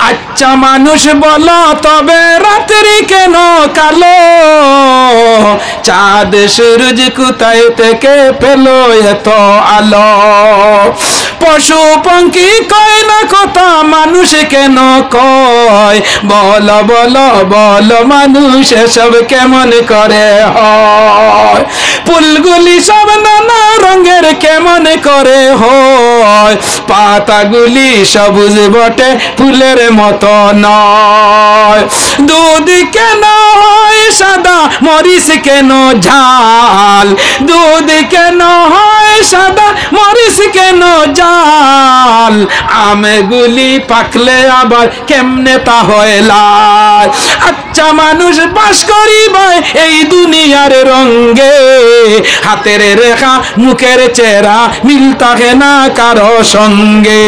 আচ্ছা মানুষ বলো তবে রাত্রি কেন কালো, চাঁদ সূরজ কোথায় থেকে পেলো এত আলো, পশু পঙ্খী কয় না কথা মানুষ কেন কয়, বলো বলো বলো মানুষ এসব কেমন করে হয়, ফুলগুলি সব নানা রঙের কেমন করে হয়, পাতাগুলি সবুজ বটে ফুলের মতো নয়, দুধ কেন হয় সাদা মরিচ কেন ঝাল, দুধ কেন হয় সাদা মরিচ কেন ঝাল, আমগুলি পাকলে আবার কেমনে তা হয় লাল, আচ্ছা মানুষ বাস করিবে এই দুনিয়ার রঙ্গে, হাতের রেখা মুখের চেহারা মিল থাকে না কারো সঙ্গে,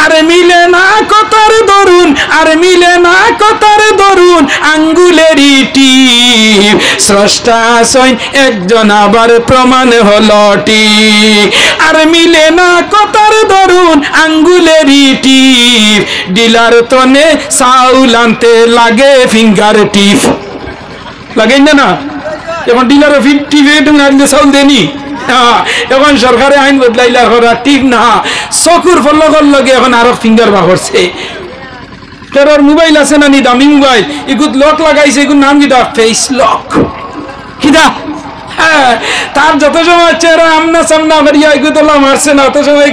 আর মিলে না কথার দরুন, আর মিলে না কথার দরুন আঙ্গুলেরই টিপ, স্রষ্টা আছেন একজন আবার প্রমাণ হলো ঠিক, আর মিলে না কথার দরুন আঙ্গুলেরই টিপ, ডিলার তনে চাউল আনতে লাগে ফিঙ্গার টিপ, লাগে না এখন ডিলার টিপে চাউল দেনি, এখন সরকারে আইন বদলাইলা টিপ না চকুর ফলকর লগে এখন আরো ফিঙ্গার বাহরছে, তার মোবাইল আছে না নি দামি মোবাইল এগুলো লক লাগাইছে, এগুলোর নাম কিটা ফেস লক, কিটা তার যত সময় চেহারা আমনা সামনা করিয়া এগুলো মারছে না অত সময়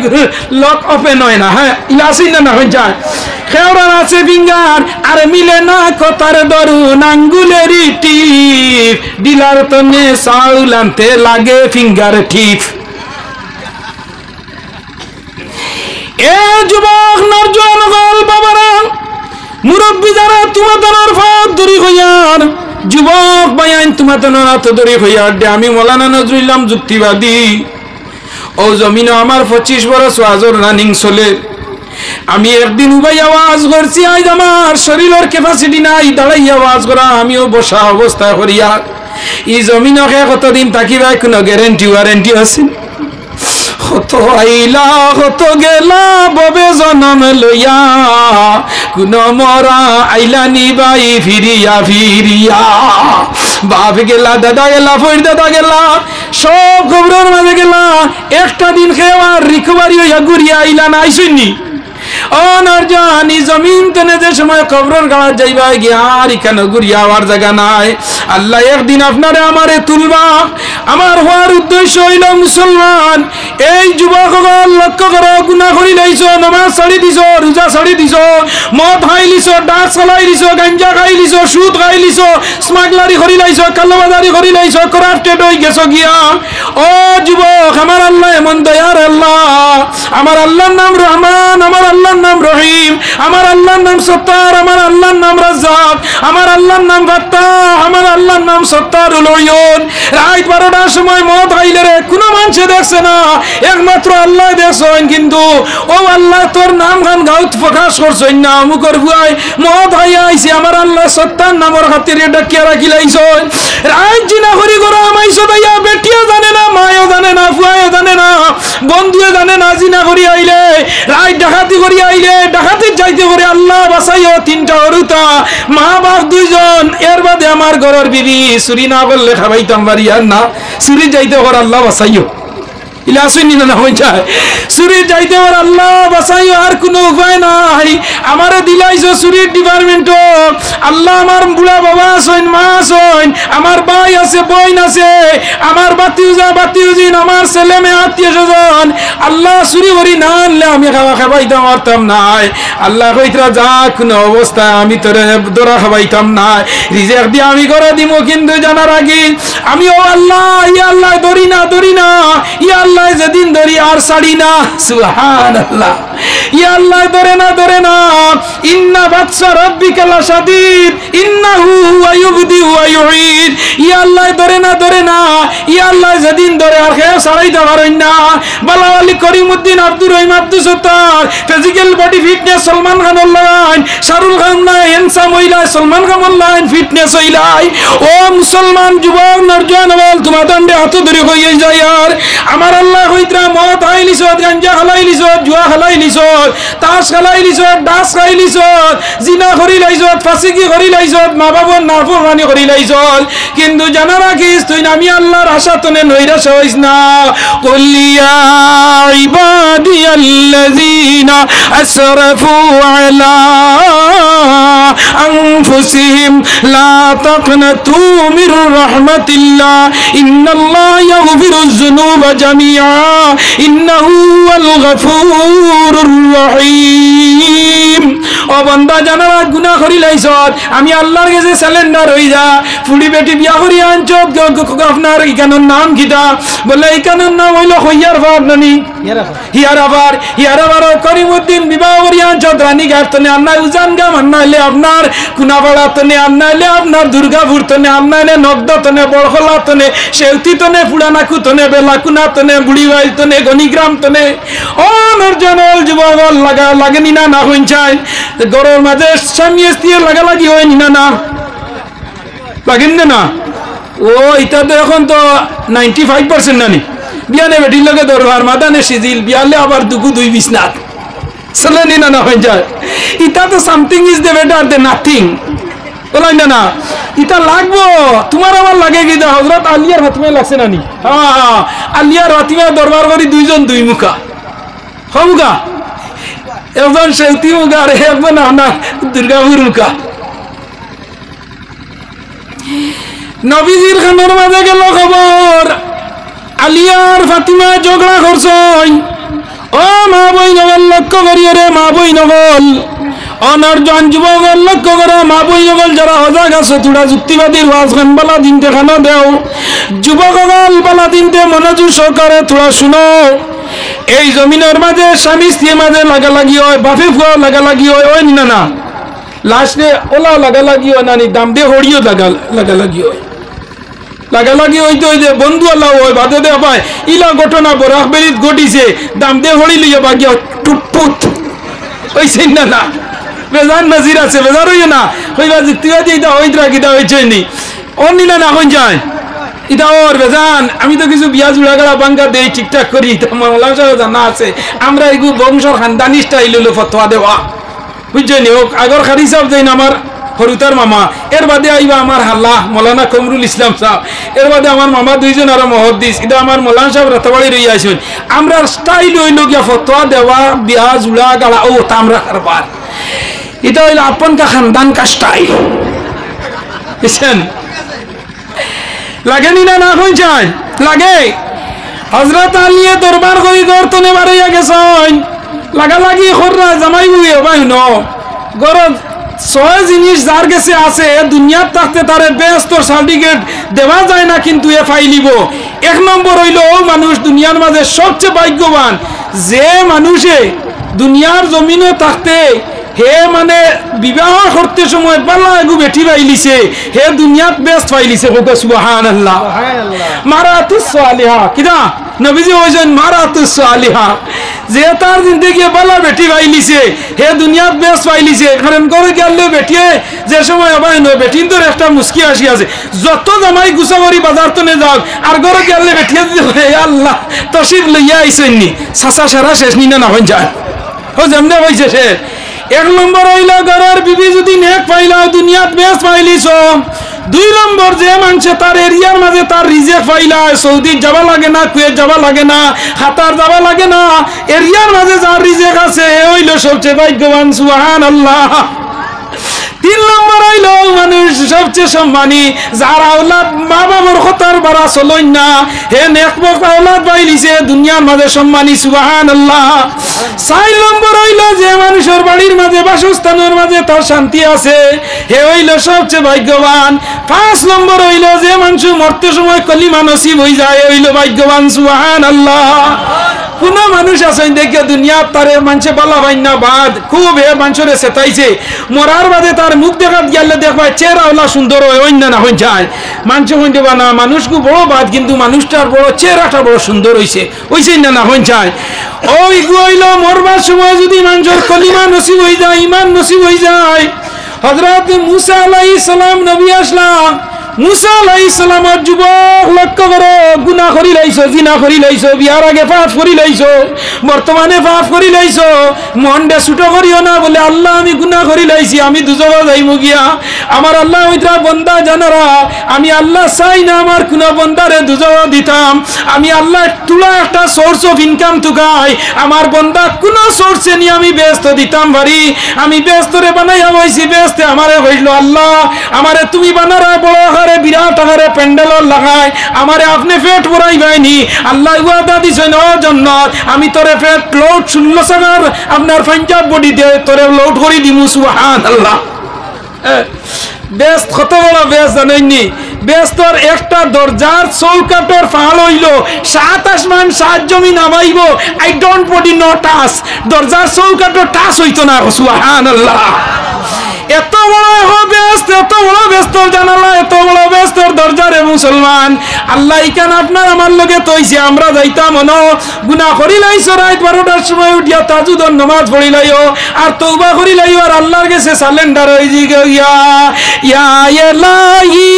লক ওপেন হয় না, হ্যাঁ ইলাসি না হয়ে যায়, খেওরান আছে ফিঙ্গার আর মিলে না কথার দরুন আঙ্গুলেরই টিপ, ডিলার তনে চাউল আনতে লাগে ফিঙ্গার টিপ, এ যুবক নরজন গল বাবারা মুরব্বী যারা তোমাদের ফাঁদ দড়ি হইয়ার, যুবক ভাইয়ান তোমাদের হাত দড়ি হইয়ার দে, আমি মৌলানা নজরুল ইসলাম যুক্তিবাদী, ও জমিনে আমার 25 বছর ওয়াজর রানিং চলে, আমি একদিন উবাই আওয়াজ করছি, আজ আমার শরীরের ক্যাপাসিটি নাই দাঁড়াই আওয়াজ করা, আমিও বসা অবস্থায় করিয়া এই জমিনকে কতদিন থাকিবা কোনো গ্যারেন্টি ওয়ারেন্টি আছে, কত আইলা কত গেলা ববে জনম লইয়া, কোন মরা আইলা নিবাই ফিরিয়া ফিরিয়া, বাপ গেলা দাদা গেলা ফইর দাদা গেলা সব খবরের মাঝে গেলা, একটা দিন খেয়ে আর রিকভারি হইয়া ঘুরিয়া আইলা না আইসুনি, অনারজানি জমিন তনে যে সময় কবরের গাড়া যাইবা গিয়া আর এখানে ঘুরিয়া আওয়ার জায়গা নাই, আল্লাহ একদিন আপনারে আমারে তুলবা, আমার হওয়ার উদ্দেশ্য হইল মুসলমান, এই যুবক লক্ষ্য করো, গুনাহ করি লাইছো, নামাজ ছাড়ি দিছো, রোজা ছাড়ি দিছো, মদ খাই লিছো, ডাক চলাই লিছো, গাঞ্জা খাই লিছো, সুদ খাই লিছো, স্মাগলারি করি লাইছো, কালোবাজারি করি লাইছো, করাপ্টেড হয়ে গেছো গিয়া, ও যুবক আমার আল্লাহ এমন দয়ার আল্লাহ, আমার আল্লাহর নাম রহমান, আমার আল্লাহর নাম রহিম, আমার আল্লাহর নাম সত্তার, আমার আল্লাহর নাম রাজ্জাক, আমার আল্লাহর নাম ফাত্তাহ, আমার আল্লাহর নাম সত্তারুল উয়ুন, রাত 12টার সময় মদ খাইলে রে কোনো মানুষ দেখছে না, একমাত্র আল্লাহ দেখছেন, কিন্তু ও আল্লাহ তোর নাম গান গাউত প্রকাশ করছেন না, মুখর ভুয়াই মদ খাইয়া আইছে, আমার আল্লাহ সত্তার নামের খাতিরে ডাকিয়া রাখি লাইছেন, রাত জিনা করি গরো আমাইছো দইয়া, বেটিও জানে না, মায়ও জানে না, ফুয়াও জানে না, বন্ধুও জানে না, জিনা করি আইলে রাত ডাকাতি করি আইলে, ডাকাতির যাইতে করে আল্লাহ বাঁচাইও, 3টা অরুতা মা বাপ 2জন, এর বাদে আমার ঘরের বিবি, চুরি না করলে খাবাইতাম বাড়ি আর না, চুরি যাইতে করে আল্লাহ বাঁচাইও, ইলাসুনি না হয়ে যায়, চুরি যাইতে পারে আল্লাহ বাঁচাইও, আর কোনো উপায় নাই, আমারে দিলাইছো চুরির ডিপার্টমেন্ট, আল্লাহ আমার বুড়া বাবা আছেন, মা আছেন, আমার ভাই আছে, বোন আছে, আমার বাতিউজা বাতিউজিন, আমার ছেলে মেয়ে আত্মীয় স্বজন, আল্লাহ চুরি করি না আনলে আমি খাবাইতাম পারতাম নাই, আল্লাহ কইতরা যা কোনো অবস্থায় আমি তোরে দোরা খাবাইতাম না, রিজেক দিয়ে আমি করে দিব, কিন্তু জানার আগে আমি ও আল্লাহ ইয়া আল্লাহ ধরি না ধরি না, ইয়া আল্লাহ যেদিন ধরি আর ছাড়ি না, সুবহানাল্লাহ, ইয়া আল্লাহ ধরে না, ইন্না বাদশা রাব্বিকা লাশাদীদ ইন্নাহু হুয়া ইউবদি ওয়া ইউঈদ। ইয়া আল্লাহ ধরে না ইয়া আল্লাহ যেদিন ধরে আর কেউ ছাড়াইতে পারেন না। বালাওয়ালি করিমউদ্দিন আব্দুর রহিম আব্দুল সত্তার physical body fitness Salman Khan online, Shahrukh Khan নাই handsome হইলাই, Salman Khan online fitness হইলাই। ও মুসলমান যুবক নরজান বল তোমার দণ্ডে হাত ধরে হইয়ে যায় আর আমার আল্লাহ হইতরা মদ খাইলিছ, গাঞ্জা খালাইলিছ, জুয়া খালাইলিছ, তাস খালাইলিছ, ডাস খাইলিছ, জিনা করিলাইছ, ফাঁসিকি করিলাইছ, মা বাবার নাফরমানি করিলাইছ। কিন্তু জানা রাখিস তুই আমি আল্লাহর আশা তনে নৈরাশ হইস না। কুল ইয়া ইবাদিয়াল্লাযীনা আসরাফু আলা আনফুসিহিম লা তাকনাতু মির রাহমাতিল্লাহ ইন্নাল্লাহা ইয়াগফিরুয যুনুবা জামিআ ইন্নাহু হুয়াল গফুরুর রহিম। ও বান্দা জানারা গুনাহ করিলাইছ আমি আল্লাহর কাছে স্যালেন্ডার হই যা। ফুড়ি বেটি বিয়া করি আনছ আপনার ইকানোর নাম কিটা? বলে ইকানোর নাম হইল হইয়ার ভাব নানি হিয়ারাবার করিমউদ্দিন বিবাহ করি আনছ রানী ঘাট তনে আন্না উজান গাম আন্নাইলে আপনার কুনাপাড়া তনে আন্নাইলে আপনার দুর্গাপুর তনে আন্নাইলে নগদ তনে বড়খলা তনে সেউতি তনে পুরানাকু তনে বেলাকুনা তনে বুড়িবাইল তনে গণিগ্রাম তনে। ও নরজনল যুবক লাগেনি না না হইন গরুর মাঝে স্বামী স্ত্রী লাগালাগি হয়নি না লাগেন না। ও এটা তো এখন তো 95% নানি বিয়ানে বেটির লগে দরবার মাদানে সিজিল বিয়ালে আবার দুগু দুই বিছনাত চলেনি না না হয়ে যায়। এটা তো something is the better the nothing বলাই না ইটা লাগবো তোমার আমার লাগে কি হযরত আলিয়ার ফাতিমা লাগছে নানি। হ্যাঁ আলিয়ার ফাতিমা দরবার করি দুইজন দুই মুখা হমুকা একজন সেউতি মুখা আর একজন আপনার দুর্গাপুর মুখা। নবীজির খানের মাঝে গেল খবর আলিয়ার ফাতিমা ঝগড়া করছই। ও মা বই নগল লক্ষ্য করিও রে মা বই নগল অনর্জন যুবক লক্ষ্য করো মা বই নগল যারা সজাগ আছে তোরা যুক্তিবাদীর ওয়াজ খান বালা দিনতে খানা দেও যুবক বালা দিনতে মনোযোগ সহকারে তোরা শুনো। এই জমিনের মাঝে স্বামী স্ত্রীর মাঝে লাগালাগি হয়, বাপে ফুয়া লাগালাগি হয়, ওই না না লাস্টে ওলা লাগালাগি হয় নানি দাম দিয়ে হরিও লাগালাগি হয়। লাগালাগি হইতে হইতে বন্ধু আল্লাহ হয় বাদে দে পায় ইলা ঘটনা বরাক বেরিত ঘটিছে দাম দিয়ে হরি লইয়া বাগিয়া টুপুত ওইছে না না বেজান নজির আছে বেজার হইও না হইবা যুক্তিবাদী এটা হইতরা কিটা হইছে নি অন্য না হই যায় এটা ওর বেজান। আমি তো কিছু বিয়া জুড়া গেলা বাঙ্গা দেই ঠিকঠাক করি মামলা সাহেব জানা আছে আমরা এগুলো বংশর খানদানি স্টাইল হইলো ফতোয়া দেওয়া বুঝছেন। হোক আগর খারি সাহেব যাই না আমার হরুতার মামা, এর বাদে আইবা আমার হাল্লা মৌলানা কমরুল ইসলাম সাহেব, এর বাদে আমার মামা দুইজন আর মহদ্দিস এটা আমার মৌলানা সাহেব রাতাবাড়ি রই আসেন। আমরা স্টাইল হইল গিয়া ফতোয়া দেওয়া বিয়া জুড়া গালা ও তামরা কারবার এটা হইল আপন কা খানদান কা স্টাইল বুঝছেন। লাগেনি না না হয়ে যায় লাগে। হযরত আলিয়ে দরবার করি গর্তনে বাড়াইয়া গেছেন লাগালাগি খররা জামাই বুয়ে ভাই ন গরজ ছয় জিনিস যার কাছে আছে দুনিয়ার থাকতে তারে বেস্ট সার্টিফিকেট দেওয়া যায় না কিন্তু এ ফাইলিব। এক নম্বর হইল ও মানুষ দুনিয়ার মাঝে সবচেয়ে ভাগ্যবান যে মানুষে দুনিয়ার জমিনে থাকতে হে মানে বিবাহ করতে সময় পাল্লা এগু বেটি পাইলিছে হে দুনিয়াত বেস্ট পাইলিছে সুবহানাল্লাহ মারাতুস সালিহা কিনা নবীজি বলেছেন মারাতুস সালিহা যে তার জিন্দেগি পাল্লা বেটি পাইলিছে হে দুনিয়াত বেস্ট পাইলিছে। কারণ করে গেলে বেটিয়ে যে সময় আবার বেটিন তোর একটা মুস্কি আসি আছে যত জামাই গুছাবরি বাজার তনে যাও আর ঘরে গেলে বেটিয়ে হে আল্লাহ তশিফ লইয়া আইছেন নি সাসা সারা শেষ নি না হয়ে যায় ও যেমনে হয়েছে সে। এক নম্বর হইল ঘরের বিবি যদি নেক পাইলা দুনিয়াত বেশ পাইলিছ। দুই নম্বর যে মানুষে তার এরিয়ার মাঝে তার রিজেক পাইলা সৌদি যাবা লাগে না কুয়েত যাবা লাগে না কাতার যাবা লাগে না এরিয়ার মাঝে যার রিজেক আছে হইল সবচেয়ে ভাগ্যবান সুবহানাল্লাহ। তিন নম্বর হইল মানুষ সবচেয়ে সম্মানী যার আওলাদ মা বাবার কথার বাড়া চলই না হে নেকবক আওলাদ পাইলিছে দুনিয়ার মাঝে সম্মানী সুবহানাল্লাহ। চার নম্বর হইল যে মানুষের বাড়ির মাঝে বাসস্থানের মাঝে তার শান্তি আছে হে হইল সবচেয়ে ভাগ্যবান। পাঁচ নম্বর হইল যে মানুষ মরতে সময় কলিমা নসিব হয়ে যায় হইল ভাগ্যবান সুবহানাল্লাহ। কোন মানুষ আছেন দেখে দুনিয়া তারে মানুষে বালা ভাইনা বাদ খুব হে মানুষরে সেতাইছে মরার বাদে তার মুখ দেখাত গেলে দেখবা চেহারা ওলা সুন্দর হয় অন্য না হয়ে যায় মানুষ হইন দেবা না মানুষকে বড় বাদ কিন্তু মানুষটার বড় চেহারাটা বড় সুন্দর হইছে ওইছে না হয়ে যায় ওই গুইল মরবার সময় যদি মানুষের কলিমা নসিব হয়ে যায় ইমান নসিব হয়ে যায় হযরত মুসা আলাইহিস সালাম নবী আসলাম মুসা আলাইহিস সালামের যুবক লক্ষ্য করো গুনাহ করি লাইছো জিনা করি লাইছো বিয়ার আগে পাপ করি লাইছো বর্তমানে পাপ করি লাইছো মনটা ছোট করিও না বলে আল্লাহ আমি গুনাহ করি লাইছি আমি দুজকে যাইমু গিয়া আমার আল্লাহ ওইটা বান্দা জানারা আমি আল্লাহ চাই না আমার কোন বান্দারে দুজকে দিতাম আমি আল্লাহ তুলা একটা সোর্স অফ ইনকাম তুকাই আমার বান্দা কোন সোর্সে নি আমি ব্যস্ত দিতাম ভারি আমি ব্যস্তরে বানাইয়া হইছি ব্যস্তে আমারে হইল আল্লাহ আমারে তুমি বানারা বড় বিরাট আকারে প্যান্ডেল লাগায় আমারে আপনি পেট ভরাই বাইনি আল্লাহ ওয়াদা দিছেন ও জান্নাত আমি তোরে পেট লোড 16 সাগার আপনার পাঞ্জাব বডি দে তোরে লোড করি দিমু সুবহানাল্লাহ বেস্ট কত বড় বেস্ট জানেননি বেস্তর একটা দরজার চৌকাটর ফাল হইল 7 আসমান 7 জমি নামাইব I don't body no touch দরজার চৌকাটর টাচ হইতো না সুবহানাল্লাহ এত বড় ব্যস্ত এত বড় ব্যস্ত জানালা এত বড় ব্যস্তর দরজারে মুসলমান আল্লাহ ইকান আপনার আমার লগে তৈছে আমরা যাইতাম মনো গুনাহ করি লাইছো রাত 12টার সময় উঠিয়া তাজুদের নামাজ পড়ি লাইও আর তওবা করি লাইও আর আল্লাহর কাছে সালেন্ডার হই গিয়া ইয়া ইলাহি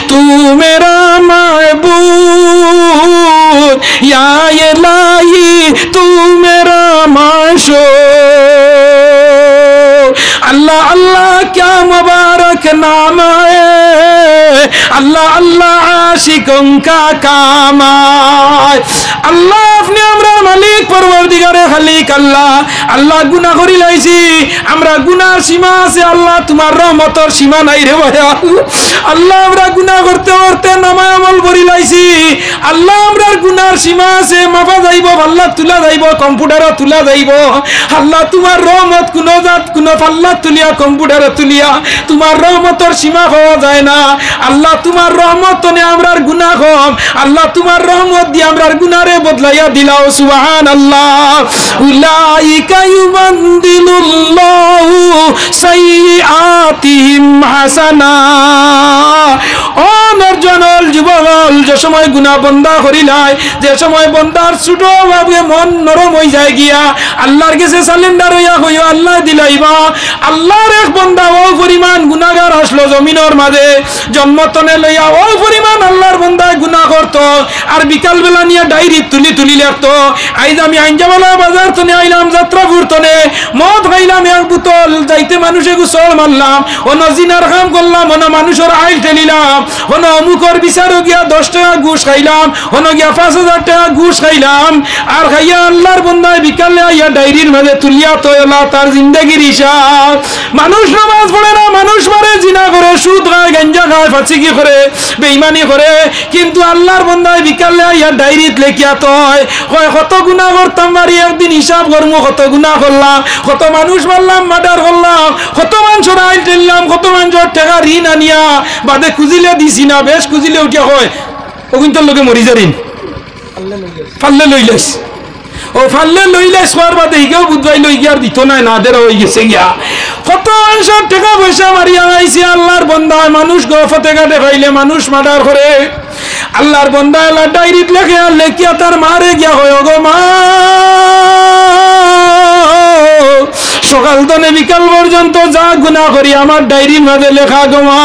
তু মেরা মাহবুব ইয়া ইলাহি তু মেরা মাশূক अल्लाह अल्लाह क्या मुबारक नाम है अल्लाह अल्लाह आशिकों का काम है अल्लाह अपने हमरा मालिक परवरदिगारे खालिक अल्लाह अल्लाह गुनाह करी लाइছি আমরা গুনার সীমা আছে আল্লাহ তোমার রহমতের সীমা নাই রে ভাই আল্লাহ আমরা গুনাহ করতে করতে নামায় আমল করি লাইছি আল্লাহ আমরা গুনার সীমা আছে মাফা যাইবো আল্লাহ তুলা যাইবো কম্পিউটারে তুলা যাইবো আল্লাহ তোমার রহমত কোন জাত কোন পাল্লা তুলিয়া কম্পিউটারে তুলিয়া তোমার রহমতের সীমা হওয়া যায় না আল্লাহ তোমার রহমত তনে আমরার গুনাহ কম আল্লাহ তোমার রহমত দিয়ে আমরার গুনারে বদলাইয়া দিলাও সুবহানাল্লাহ উলাইকা ইউবাদদিলুল্লাহু সাইয়্যাতিহিম হাসানা ও নরজনল যুবকল যে সময় গুনাহ বন্দা করিলাই যে সময় বন্দার ছোট ভাবে মন নরম হই যায় গিয়া আল্লাহর কাছে সালেন্ডার হইয়া কইও আল্লাহ দিলাইবা আল্লাহর এক বান্দা ও পরিমাণ গুনাহগার আসলো জমিনের মাঝে জন্মতনে লইয়া ও পরিমাণ আল্লাহর বান্দা গুনাহ করত আর বিকাল বেলা নিয়ে ডায়েরি তুলি তুলি লিখতো আইজ আমি আইনজামালা বাজার তনে আইলাম যাত্রাপুর তনে মদ খাইলাম এক বোতল যাইতে মানুষে গোসল মারলাম অন জিনার কাম করলাম অন মানুষের আইল ঠেলিলাম অন অমুকর বিচারও গিয়া 10 টাকা ঘুষ খাইলাম অন গিয়া 5000 টাকা ঘুষ খাইলাম আর খাইয়া আল্লাহর বান্দায় বিকালে আইয়া ডায়েরির মাঝে তুলিয়া তোলা তার জিন্দেগির হিসাব মানুষ নামাজ পড়ে না মানুষ মারে জিনা করে সুদ খায় গাঞ্জা খায় ফাঁসিকি করে বেঈমানি করে কিন্তু আল্লাহর বান্দায় বিকালে আইয়া ডায়েরিত লেখিয়া তয় কয় কত গুনাহ করতাম মারি একদিন হিসাব করমু কত গুনাহ করলাম কত মানুষ মারলাম মার্ডার করলাম কত মানুষের আইল ঠেললাম কত মানুষের টাকা ঋণ আনিয়া বাদে খুঁজিলে দিছি না বেশ খুঁজিলে উঠিয়া হয় ও কিন্তু লোকে মরি যারিন ফাল্লে লইলেস ও ফাল্লে লইলে সোয়ার বাদে হিগেও বুধবাই লই গিয়ার দিত নাই না দের হয়ে গেছে গিয়া কত মানুষের টাকা পয়সা মারিয়া আইছে আল্লাহর বান্দায় মানুষ গফতে ঘাটে খাইলে মানুষ মার্ডার করে আল্লাহর বান্দা আল্লাহ ডায়েরিত লেখে আর লেখিয়া তার মারে গিয়া হয় গো মা সকাল তনে বিকাল পর্যন্ত যা গুনাহ করি আমার ডায়েরির মাঝে লেখা গো মা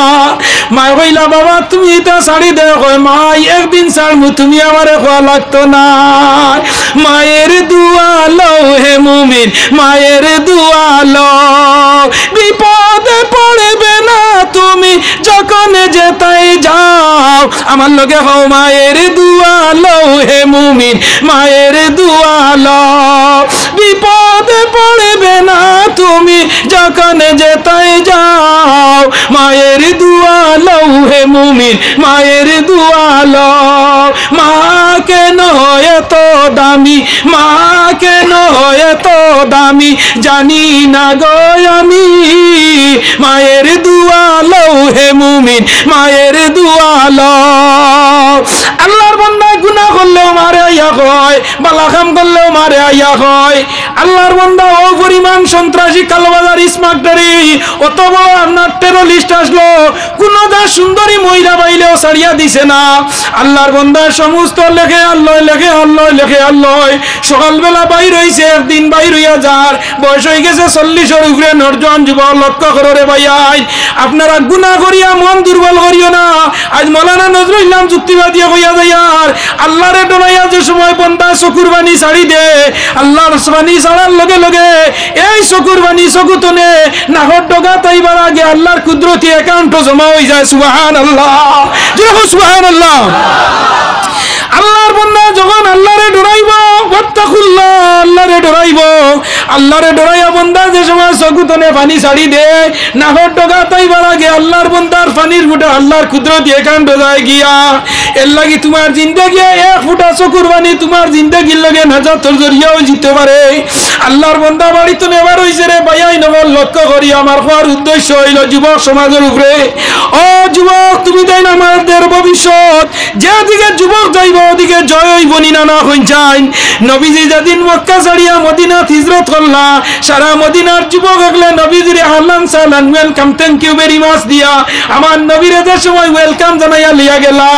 মা কইলা বাবা তুমি এটা ছাড়ি দে কয় মা একদিন ছাড়মু তুমি আমারে খোয়া লাগতো না মায়ের দুয়া লও হে মুমিন মায়ের দুয়া লও বিপদে পড়বে না তুমি যখন যেতাই যাও আমার লগে হও মায়ের দুয়া লও হে মুমিন মায়ের দুয়া লও বিপদে পড়বে না তুমি যখন যেতাই যাও মায়ের দুয়া লও হে মুমিন মায়ের দুয়া লও মা কেন এত দামি মা কেন এত দামি জানি না গো আমি মায়ের দুয়া লও হে মুমিন মায়ের দুয়া লও আল্লাহর বান্দা গুনাহ করলেও মারে আইয়া কয় বালা কাম করলেও মারে আইয়া কয় আল্লাহর বান্দা ও পরিমাণ সন্ত্রাসী কালোবাজার স্মাগলারি অত বড় আপনার টেরোরিস্ট আসলো কোন দা সুন্দরী মহিলা পাইলেও ছাড়িয়া দিছে না আল্লাহর বান্দা সমস্ত লেখে আল্লাহ লেখে আল্লাহ লেখে আল্লাহ সকালবেলা বাইর হইছে একদিন বাইর হইয়া যার বয়স হয়ে গেছে 40-এর উপরে নরজন যুবক লক্ষ্য করো রে ভাই আপনারা গুনাহ করিয়া মন দুর্বল করিও না আজ মৌলানা নজরুল ইসলাম যুক্তিবাদী হইয়া যাইয়ার আল্লাহরে ডরাইয়া যে সময় বন্দা চকুর বাণী ছাড়ি দে আল্লাহর বাণী ছাড়ার লগে লগে এই চকুর বাণী চকুতনে নাহর ডগা তাইবার আগে আল্লাহর কুদরতি অ্যাকাউন্ট জমা হয়ে যায় সুবহানাল্লাহ জোরে সুবহানাল্লাহ আল্লাহর বান্দা যখন আল্লাহরে ডরাইব ওয়াত্তাকুল্লাহ আল্লাহরে ডরাইব আল্লাহরে ডরাইয়া বান্দা যে সময় চকুতনে পানি ছাড়ি দে নাহর ডগা তাইবার আগে আল্লাহর বান্দার পানির ফুটা আল্লাহর কুদরতি অ্যাকাউন্ট যায় গিয়া এর লাগি তোমার জিন্দেগি এক ফুটা চকুর পানি তোমার জিন্দেগির লগে নাজাতের জরিয়াও জিতে পারে আল্লাহর বান্দা বাড়িতে নেবার হইছে রে ভাইয়াই নগর লক্ষ্য করি আমার হওয়ার উদ্দেশ্য হইল যুবক সমাজের উপরে ও যুবক তুমি দেন আমাদের ভবিষ্যৎ যেদিকে যুবক যাইব ওদিকে জয় হইব না না হই যায় নবীজি যেদিন মক্কা ছাড়িয়া মদিনাত হিজরত করলা সারা মদিনার যুবক হলে নবীজির আহলান সাহলান welcome thank you very much দিয়া আমার নবীর যে সময় ওয়েলকাম জানাইয়া লিয়া গেলা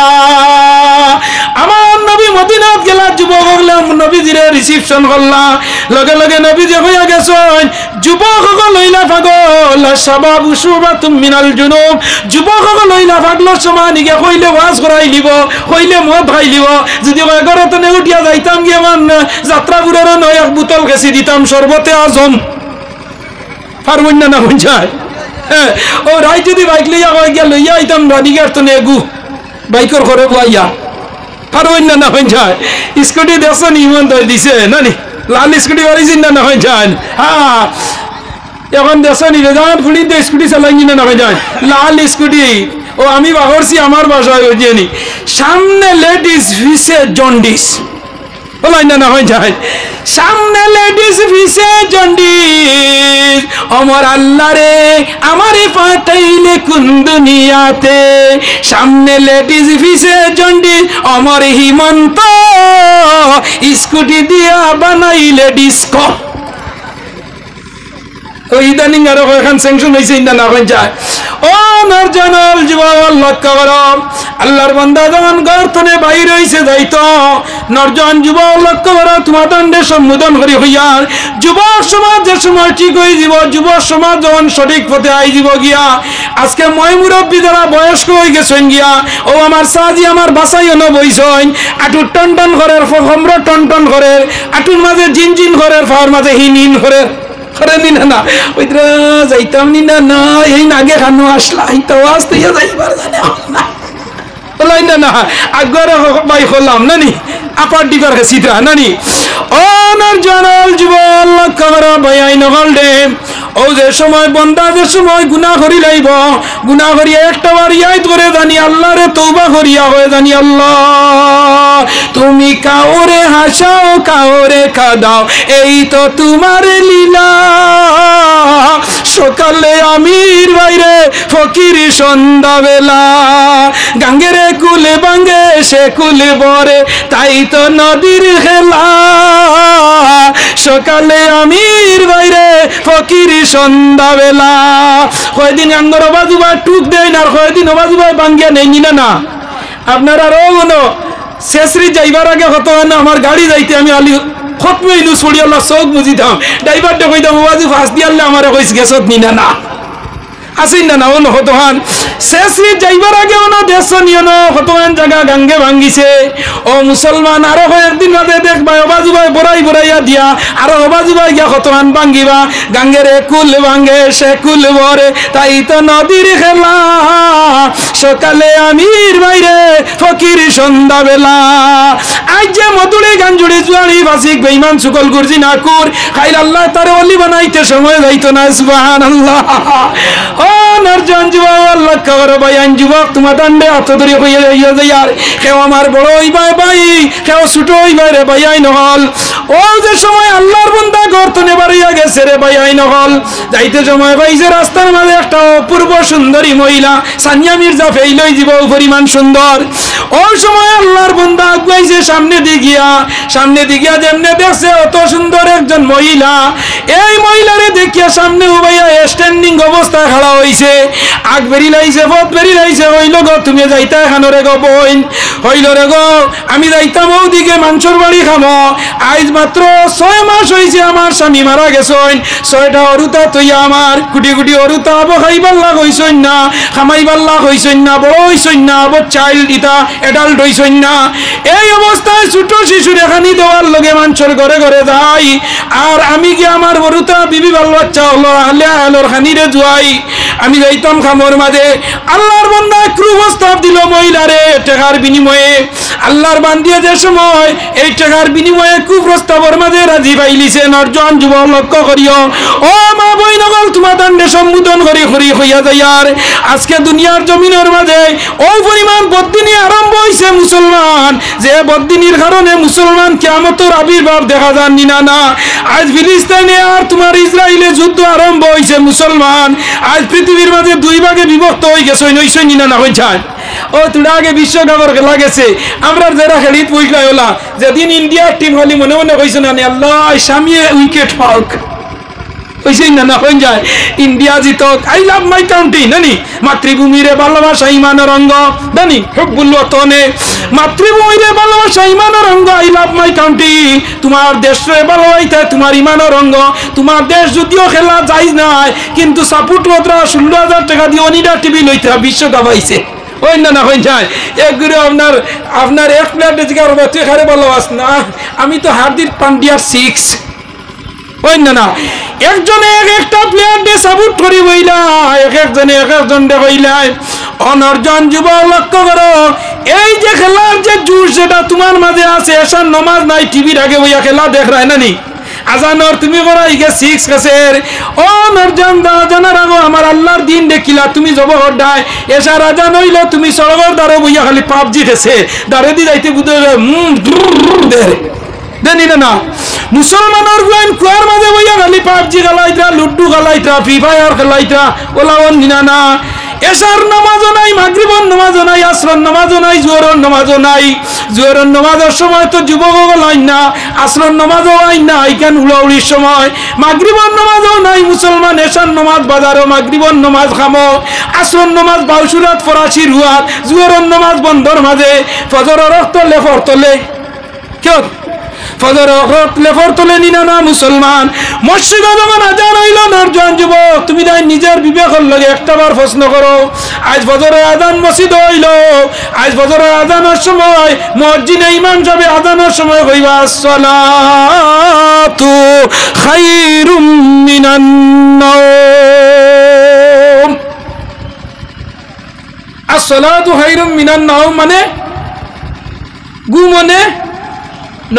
আমার নবী মদিনাত গেলা যুবক হলে নবীজিরে রিসিপশন করলা লগে লগে নবীজি হইয়া গেছেন যুবক হল হইলা পাগল শাবাবু শুবাতুম মিনাল জুনুব যুবক হল হইলা পাগল সমানিকে কইলে ওয়াজ করাই লিব কইলে মদ খাই লিব যদি ঘরতনে উঠিয়া যাইতাম গিয়ে মান যাত্রাপুরের নয় এক বোতল গেছি দিতাম শরবতে আজম পারবেন না না বুঝায় ও রাই যদি বাইক লইয়া গিয়া লইয়া আইতাম রানিগার তো নেগু বাইকর ঘরে বইয়া পারবেন না না বুঝায় স্কুটি দেখছো নি ইমান ধরে দিছে না নি লাল স্কুটি বাড়িছেন না না হয়ে যান হ্যাঁ এখন দেখছো নি রেজান ফুলিতে স্কুটি চালাই না না হয়ে যান লাল স্কুটি ও আমি বাগরছি আমার বাসায় ওই জানি সামনে লেডিস ভিসে জন্ডিস বলাই না না হয়ে যায় সামনে লেডিস ভিসে জন্ডিস আমার আল্লাহ রে আমারে পাঠাইলে কোন দুনিয়াতে সামনে লেডিস ভিসে জন্ডিস আমার হিমন্ত স্কুটি দিয়া বানাইলে ডিস্কো ইদানিং আরো এখন স্যাংশন হয়েছে না হয়ে যায় ও নরজনল যুবক লক্ষ্য করো আল্লাহর বান্দা যখন গর্তনে বাইর হইছে যাইতো নরজন যুবক লক্ষ্য করো তোমার দণ্ডে সম্বোধন করি হইয়ার যুবক সমাজ যে সময় ঠিক হয়ে যাব যুবক সমাজ যখন সঠিক পথে আই যাব গিয়া আজকে মই মুরব্বী যারা বয়স্ক হয়ে গেছেন গিয়া ও আমার সাজি আমার বাসাই ন বইছেন আটু টন টন করে ফমর টন টন করে আটুর মাঝে জিন জিন করে ফাওয়ার মাঝে হিন হিন করে করে নি না ওইটা যাইতাম নি না এই নাগে খানো আসলা তো আসতে যাইবার জানে না বলাই না আগরে বাই হলাম নানি আপার ডিবার সিধা নানি ও নরজনল যুবক লক্ষ্য করো ভাই নগল দে ও যে সময় বন্দা যে সময় গুনাহ করি লাইব গুনাহ করিয়া একটা বার ইয়াদ করে জানি আল্লাহরে তওবা করিয়া হয়ে জানি আল্লাহ তুমি কাউরে হাসাও কাউরে কাঁদাও এই তো তোমার লীলা সকালে আমির বাইরে ফকির সন্ধ্যাবেলা গাঙ্গেরে কুলে বাঙ্গে সে কুলে বরে তাই তো নদীর খেলা সকালে আমির বাইরে ফকির সন্ধ্যাবেলা কয়দিন আঙ্গর বাজুবা টুক দেয় না আর কয়দিন বাজুবা বাঙ্গিয়া নেই না আপনারা আরো কোনো শেষরি যাইবার আগে হতো না আমার গাড়ি যাইতে আমি আলি খতমে ইলু ছড়ি আল্লাহ চোখ বুঝিতাম ড্রাইভারটা কইতাম বাজু ফাঁস দিয়ে আল্লাহ আমার কইস গেছত নি না আসেন না অন্য হতহান শেষরি যাইবার আগে অন্য দেশ নিয়ে হতহান জায়গা গাঙ্গে ভাঙ্গিছে ও মুসলমান আরো একদিন বাদে দেখবা অবাজুবাই বড়াই বড়াইয়া দিয়া আরো অবাজুবাই গিয়া হতহান ভাঙ্গিবা গাঙ্গের কুল ভাঙ্গে সে কুল ভরে তাই তো নদীর খেলা সকালে আমির বাইরে ফকির সন্ধ্যাবেলা আজ যে মধুরে গান জুড়ে জুয়ারি বাসিক বেঈমান সুকল গুরজি নাকুর খাইল আল্লাহ তারে অলি বানাইতে সময় যাইতো না সুবহানাল্লাহ ও নরজন যুবক লক্ষ্য করো ভাইয়ান যুবক তোমার দণ্ডে হাত ধরে হইয়া যাইয়া যাইয়ার কেউ আমার বড় হইবাই ভাই কেউ ছোট হইবাই রে ভাইয়াই নহল ও যে সময় আল্লাহর বান্দা গর্ত নেবারে গেছে রে ভাই আইন হল যাইতে সময় পাইছে রাস্তার মাঝে একটা অপূর্ব সুন্দরী মহিলা সানিয়া মির্জা ফেইলই জীব পরিমাণ সুন্দর। ওই সময় আল্লাহর বান্দা আগুয়াইছে সামনে দিগিয়া যেমনে দেখছে অত সুন্দর একজন মহিলা, এই মহিলারে দেখিয়া সামনে উবাইয়া স্ট্যান্ডিং অবস্থায় খাড়া হইছে, আগ বেরি লাইছে পথ বেরি লাইছে, হইল গো তুমি যাইতা এখানো রে গো বইন, হইল রে গো আমি যাইতাম ওদিকে মাংসর বাড়ি খামো, আজ মাত্র 6 মাস হইছে আমার স্বামী মারা গেছেন, 6টা অরুতা তৈয়া আমার কুটি কুটি অরুতা আবো খাইবার লাগ হইছেন না, খামাইবার লাগ হইছেন না, বড় হইছেন না, আবো চাইল্ড ইতা এডাল্ট হইছেন না। এই অবস্থায় ছোট শিশুর এখানি দেওয়ার লগে মাংসর ঘরে ঘরে যাই, আর আমি কি আমার বড়ুতা বিবি বাল বাচ্চা হলো আহলে আহলর খানিরে জুয়াই, আমি যাইতাম খামর মাঝে। আল্লাহর বান্দা ক্রু প্রস্তাব দিল মহিলারে টাকার বিনিময়ে, আল্লাহর বান্দিয়া যে সময় এই টাকার বিনিময়ে কুপ্রস্তাবের মাঝে রাজি পাইলিছে। নরজন যুবক লক্ষ্য করিও, ও মা বই নগল তোমার দান্ডে সম্বোধন করি করি হইয়া যাইয়ার আজকে দুনিয়ার জমিনের মাঝে ওই পরিমাণ বদ্দিনী আরম্ভ হইছে মুসলমান, যে বদ্দিনীর কারণে মুসলমান কিয়ামতের আবির্ভাব দেখা যাননি না না। আজ ফিলিস্তিনে আর তোমার ইসরায়েলে যুদ্ধ আরম্ভ হইছে মুসলমান, আজ পৃথিবীর মাঝে 2 ভাগে বিভক্ত হয়ে গেছে, নইছই না না হইছায়। ও তোরা আগে বিশ্বকাপের খেলা গেছে, আমরা যারা খেলিত বুঝলাই হলা যেদিন ইন্ডিয়ার টিম হলি মনে মনে কইছে না আল্লাহ স্বামী উইকেট পাওক হইছে না না হয়ে যায়, ইন্ডিয়া জিতক, আই লাভ মাই কান্ট্রি নানি, মাতৃভূমিরে ভালোবাসা ইমানের অঙ্গ নানি হকবুল ওয়াতনে, মাতৃভূমিরে ভালোবাসা ইমানের অঙ্গ, আই লাভ মাই কান্ট্রি, তোমার দেশে ভালোবাসা তোমার ইমানের অঙ্গ। তোমার দেশ যদিও খেলা যাই নাই কিন্তু সাপোর্ট মাত্রা 16,000 টাকা দিয়ে অনিডা টিভি লইতে বিশ্বকাপ আইছে ওই না না হয়ে যায়। একগুলো আপনার এক প্লেয়ার জিজ্ঞাসা করবে তুই খারে ভালোবাস না, আমি তো হার্দিক পান্ডিয়ার 6 ওই না না, একজনে এক একটা প্লেয়ার দিয়ে সাপোর্ট করি বইলা, এক একজনে এক একজন দে বইলাই। অনর্জন যুবক লক্ষ্য করো, এই যে খেলার যে জোর সেটা তোমার মাঝে আছে, এসার নমাজ নাই টিভির আগে বইয়া খেলা দেখ রায় না নি আজানর তুমি বড় ইগে 6 কাছের। ও নরজান দা জানার আগো আমার আল্লাহর দিন দেখিলা তুমি জবর ডাই, এসার আজান হইলো তুমি সরগর দাঁড়ো বইয়া খালি পাবজি খেছে দাঁড়ে দি যাইতে বুঝে দেনি না। মুসলমানের গুয়ান কুয়ার মাঝে বইয়া খালি পাবজি খেলাইতা, লুড্ডু খেলাইতা, ফ্রি ফায়ার খেলাইতা, ওলাওন নিনা না। এসার নামাজও নাই, মাগরিবর নামাজও নাই, আসরের নামাজও নাই, জোহরের নামাজও নাই। জোহরের নামাজের সময় তো যুবকও লাইন না, আসরের নামাজও আইন না, আইকান উড়াউড়ির সময়। মাগরিবর নামাজও নাই মুসলমান, এসার নামাজ বাজারও, মাগরিবর নামাজ খামো, আসরের নামাজ বাউসুরাত ফরাসির হুয়াত, জোহরের নামাজ বন্ধর মাঝে, ফজরের রক্ত লেফর তোলে কেউ ফজর লেফর তোলে নিনা না মুসলমান। মসজিদে যখন আজান হইল নরজন যুবক তুমি তাই নিজের বিবেকের লগে একটাবার প্রশ্ন করো, আজ ফজরের আজান মসজিদ হইল, আজ ফজরের আজানের সময় মসজিদে ইমাম সাহেব আজানের সময় কইবা আসসালাতু খায়রুম মিনান নাওম, আসসালাতু খায়রুম মিনান নাওম মানে ঘুমনে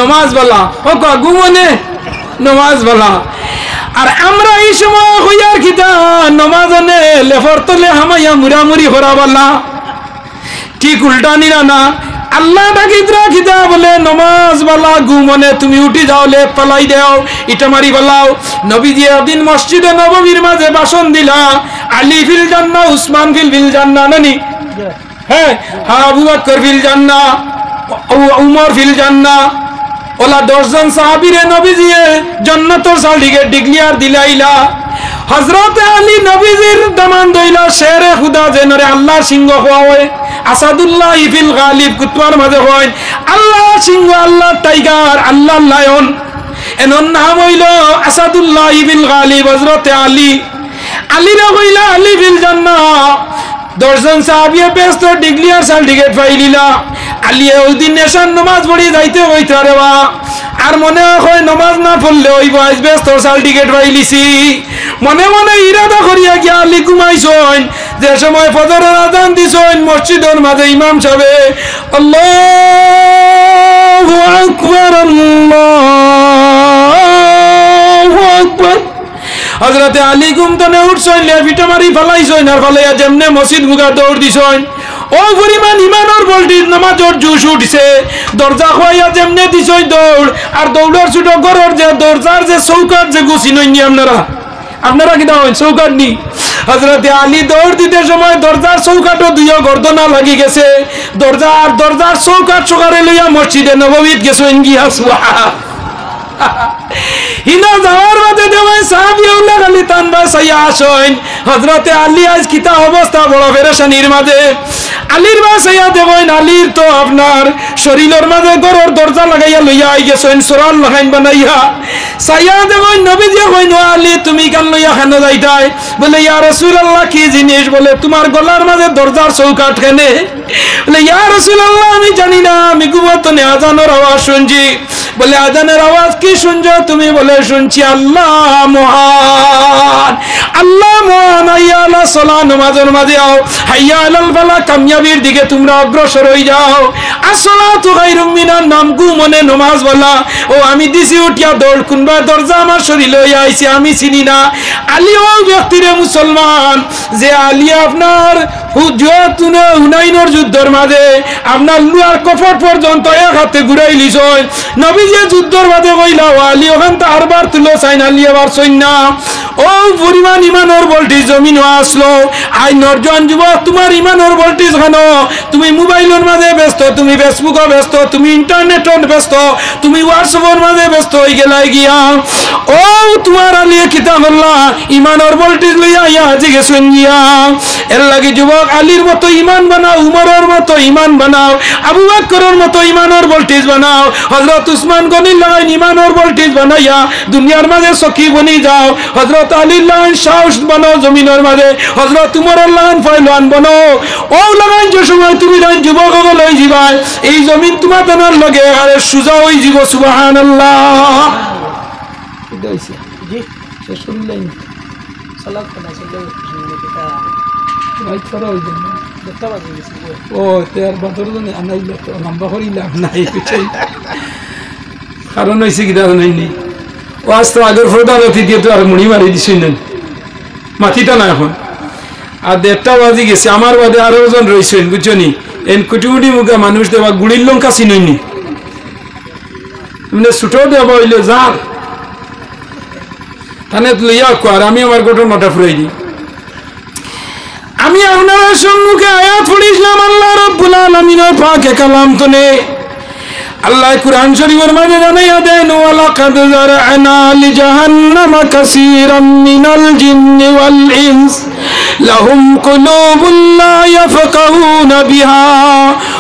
নমাজ বলা, হোক ঘুমনে নমাজ বলা। আর আমরা এই সময় হইয়ার খিতা নমাজনে লেফর তলে হামাইয়া মুরামুরি করা বলা, ঠিক উল্টা নিরা না। আল্লাহ ডাকিতরা খিতা বলে নমাজ বলা ঘুমনে তুমি উঠি যাও, লেপ পালাই দেও, ইটা মারি বলাও। নবীজি একদিন মসজিদে নববীর মাঝে ভাষণ দিলা, আলী ফিল জান্নাহ, উসমান ফিল জান্নাহ নানি, হ্যাঁ আবু বকর ফিল জান্নাহ, উমর ফিল জান্নাহ, ওলা 10 জন সাহাবীরে নবীজিয়ে জান্নাতের সার্টিফিকেট ডিক্লেয়ার দিলাইলা। হযরত আলী নবীজির দামান দইলা শেরে খুদা জেনরে আল্লাহ সিংহ হয়, আসাদুল্লাহ ফিল গালিব কুতবার মাঝে হয় আল্লাহ সিংহ, আল্লাহ টাইগার, আল্লাহ লায়ন, এনর নাম হইল আসাদুল্লাহ ফিল গালিব হযরত আলী। আলীরা হইলা আলী ফিল জান্নাহ। 10 জন সাহাবীয়ে ব্যস্ত ডিক্লেয়ার সার্টিফিকেট পাইলিলা। আলী ওই দিন নেশার নামাজ পড়ি যাইতে হইতা রে বা, আর মনে হয় নামাজ না পড়লে হইব, আজ ব্যস্ত সার্টিফিকেট পাইলিছি। মনে মনে ইরাদা করিয়া গিয়া আলী ঘুমাইছন, যে সময় ফজরের আজান দিছন মসজিদের মাঝে ইমাম সাহেব আল্লাহু আকবার আল্লাহু আকবার, হযরতে আলী ঘুমতনে উঠছইন, লেফিটা মারি ফেলাইছইন, আর ফলাইয়া যেমনে মসজিদ মুখা দৌড় দিছইন। ও পরিমাণ ইমানের ভোল্টেজ নামাজের জোশ উঠছে দরজা খোয়াইয়া যেমনে দিছই দৌড় আর দৌড়ার ছোট গরর যে দরজার যে চৌকাট যে গুছি নইনি আপনারা কিনা হয় চৌকাট নি হযরতে আলী দৌড় দিতে সময় দরজার চৌকাটও দুইও গর্দনা লাগি গেছে দরজার চৌকাট সকারে লইয়া মসজিদে নববীত গেছেন গিয়া সুবহান হিনা যাওয়ার বাদে দেওয়াই সাহাবীউল্লাহ খালি তানবা সাইয়া আসেন হযরতে আলী আজ কিতা অবস্থা বড় পেরেশানির মাঝে আলীর বাসাইয়া দেবেন আলীর তো আপনার শরীরের মাঝে গরর দরজা লাগাইয়া লইয়া আই গেছেন সোরাল লাগাইন বানাইয়া সাইয়া দেবেন নবীজি কইন আলী তুমি কান লইয়া খানা যাইতাই বলে ইয়া রাসূলুল্লাহ কি জিনিস বলে তোমার গলার মাঝে দরজার চৌকাট কেনে বলে ইয়া রাসূলুল্লাহ আমি জানি না আমি ঘুমাতনে আজানের আওয়াজ শুনছি বলে আজানের আওয়াজ কি শুনছো তুমি বলে শুনছি আল্লাহ মহান হাইয়া আলা সালাহ নামাজের মাঝে আও হাইয়া আলাল ফালাহ কামিয়াবির দিকে তোমরা অগ্রসর হয়ে যাও আসসালাতু খায়রুম মিনান নাম মনে নামাজ বলা ও আমি দিছি উঠিয়া দৌড় কোনবা দরজা আমার শরীর লইয়া আইছে আমি চিনি না আলী ও ব্যক্তিরে মুসলমান যে আলী আপনার হুনাইনের যুদ্ধের মাঝে আপনার লুয়ার কফট পর্যন্ত এক হাতে ঘুরাই লিছ নবীজি যুদ্ধের মাঝে কইলা আলী ওখান তো আরবার তুলো চাই না আলী আবার চইন না ও পরিমাণ ইমানের ভোল্টেজ জমিন আসলো আই নরজন যুবক তোমার ইমানের ভোল্টেজ কেন তুমি মোবাইলের মাঝে ব্যস্ত তুমি ফেসবুকে ব্যস্ত তুমি ইন্টারনেটে ব্যস্ত তুমি হোয়াটসঅ্যাপের মাঝে ব্যস্ত হয়ে গেলাই গিয়া ও তোমার আলী কিতাবুল্লাহ ইমানের ভোল্টেজ লইয়া ইয়া জিজ্ঞেসন গিয়া এর লাগি যুবক আলীর মতো ইমান বানাও উমরের মতো ইমান বানাও আবু বকরের মতো ইমানের ভোল্টেজ বানাও হযরত উসমান গনির লাগাই ইমানের ভোল্টেজ বানাইয়া দুনিয়ার মাঝে সখী বনি যাও হযরত আলীর লাগাই সাহস বানাও জমিনের মাঝে হযরত উমরের লাগাই ফয়লান বানাও ও লাগাই যে সময় তুমি লাইন যুবক লই যাবাই এই জমিন তোমার তানার লগে আরে সুজা হই যাব সুবহানাল্লাহ জি শেষ করলেন সালাত পড়া সালাত রাইট ফর হই যাবে দেখতে পাচ্ছি ও তের বদর জন্য আনাইলে তো লম্বা করিলাম নাই কিছুই কারণ হইছে কি দাও নাই ও আজ তো আগের ফোটা লতি দিয়ে তো আর মুড়ি মারি দিছেন না মাটিটা না এখন আর দেড়টা বাজি গেছে আমার বাদে আরো জন রইছেন বুঝছনি এন কুটিমুটি মুখা মানুষ দেবা গুড়ির লঙ্কা চিনইনি মানে ছোট দেবা হইলে যার থানে লইয়া আর আমি আমার ঘটনাটা ফুরাই দিই আমি আপনার সম্মুখে আয়াত পড়িছিলাম আল্লাহ রাব্বুল আলামিনের পাকে কালাম তনে আল্লাহ কুরআন শরীফের মাঝে জানাইয়া দেন ওয়ালাকাদ যারআনা লিজাহান্নামা কাসীরাম মিনাল জিন্নি ওয়াল ইনস লাহুম কুলুবুন লা ইয়াফকাহুনা বিহা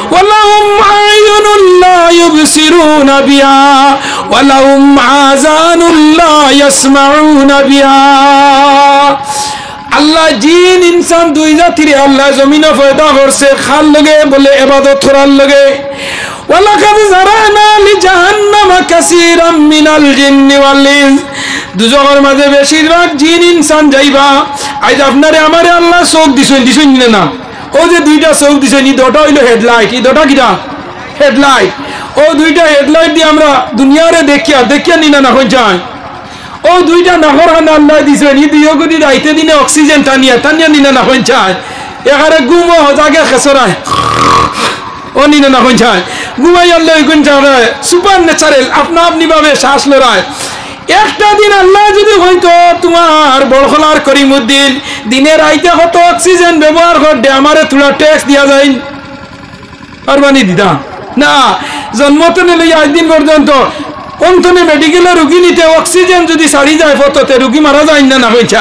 ওয়া লাহুম আ'য়ুনুন লা ইউবসিরুনা বিহা ওয়া লাহুম আযানুন লা ইয়াসমাউনা বিহা আল্লাহ জিন ইনসান দুই জাতির আল্লাহ জমিনে পয়দা করছে খাল লগে বলে ইবাদত করার লগে ওয়ালাকাদ যারানা লিজাহান্নামা কাসীরাম মিনাল জিন্নি ওয়াল ইনস দুজকের মাঝে বেশিরভাগ জিন ইনসান যাইবা আজ আপনারে আমারে আল্লাহ চোখ দিছেন না ও যে দুইটা চোখ দিছেন এই দুটো হইলো হেডলাইট এই দুটো কিটা হেডলাইট ও দুইটা হেডলাইট দিয়ে আমরা দুনিয়ারে দেখিয়া নিনা না হই যায় ও দুইটা নাহর হান আল্লাহ দিছেন ই দুইও গদি রাইতে দিনে অক্সিজেন টানিয়া নিনা না হই যায় এখানে গুম হজাগে খেসরায় ও নিনা না হই যায় ঘুমাই আল্লাহ গুণ যাবে সুপার ন্যাচারাল আপনি ভাবে শ্বাস লড়ায় একটা দিন আল্লাহ যদি হয়তো তোমার বড়খলার করিমউদ্দিন দিনের রাইতে কত অক্সিজেন ব্যবহার করতে আমারে তোলা ট্যাক্স দিয়া যায় আর বানি দিদা না জন্মতনে লইয়া একদিন পর্যন্ত অন্তনে মেডিকেলে রুগী নিতে অক্সিজেন যদি সারি যায় ফততে রুগী মারা যায় না হয়েছে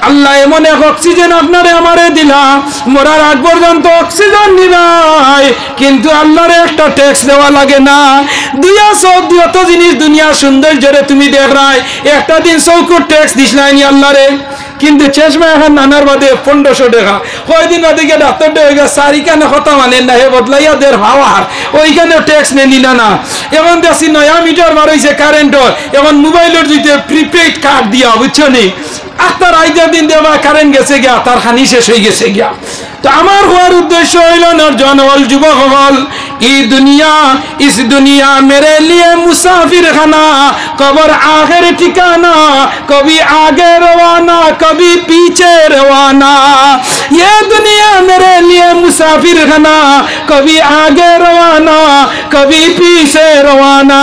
আল্লাহ এমন এক অক্সিজেন আপনারে আমারে দিলা মরার আগ পর্যন্ত অক্সিজেন নিবাই কিন্তু আল্লাহর একটা ট্যাক্স দেওয়া লাগে না দুইয়া সব যত জিনিস দুনিয়া সৌন্দর্যরে তুমি দেখ রায় একটা দিন চৌকুর ট্যাক্স দিস নাই আল্লাহরে কিন্তু চেষ্মা এখন নানার বাদে 1500 টাকা কয়দিন ওদিকে ডাক্তার ডেকে সারিখানে কথা মানেন না হে বদলাইয়া দের হাওয়ার ওইখানে ট্যাক্স নিলা না এখন দেখছি নয়া মিটার মারাইছে কারেন্টর এখন মোবাইলের দিতে প্রিপেইড কার্ড দিয়া বুঝছো নি আত্মার আইজা দিন দেওয়া কারেন্ট গেছে গিয়া তার খানি শেষ হয়ে গেছে গিয়া তো আমার হওয়ার উদ্দেশ্য হইল নরজন হল যুবক হল इस दुनिया मेरे लिए मुसाफिर खाना कबर आखिर ठिकाना कभी आगे रवाना कभी पीछे रवाना ये दुनिया मेरे लिए मुसाफिर खाना कभी आगे रवाना कभी पीछे रवाना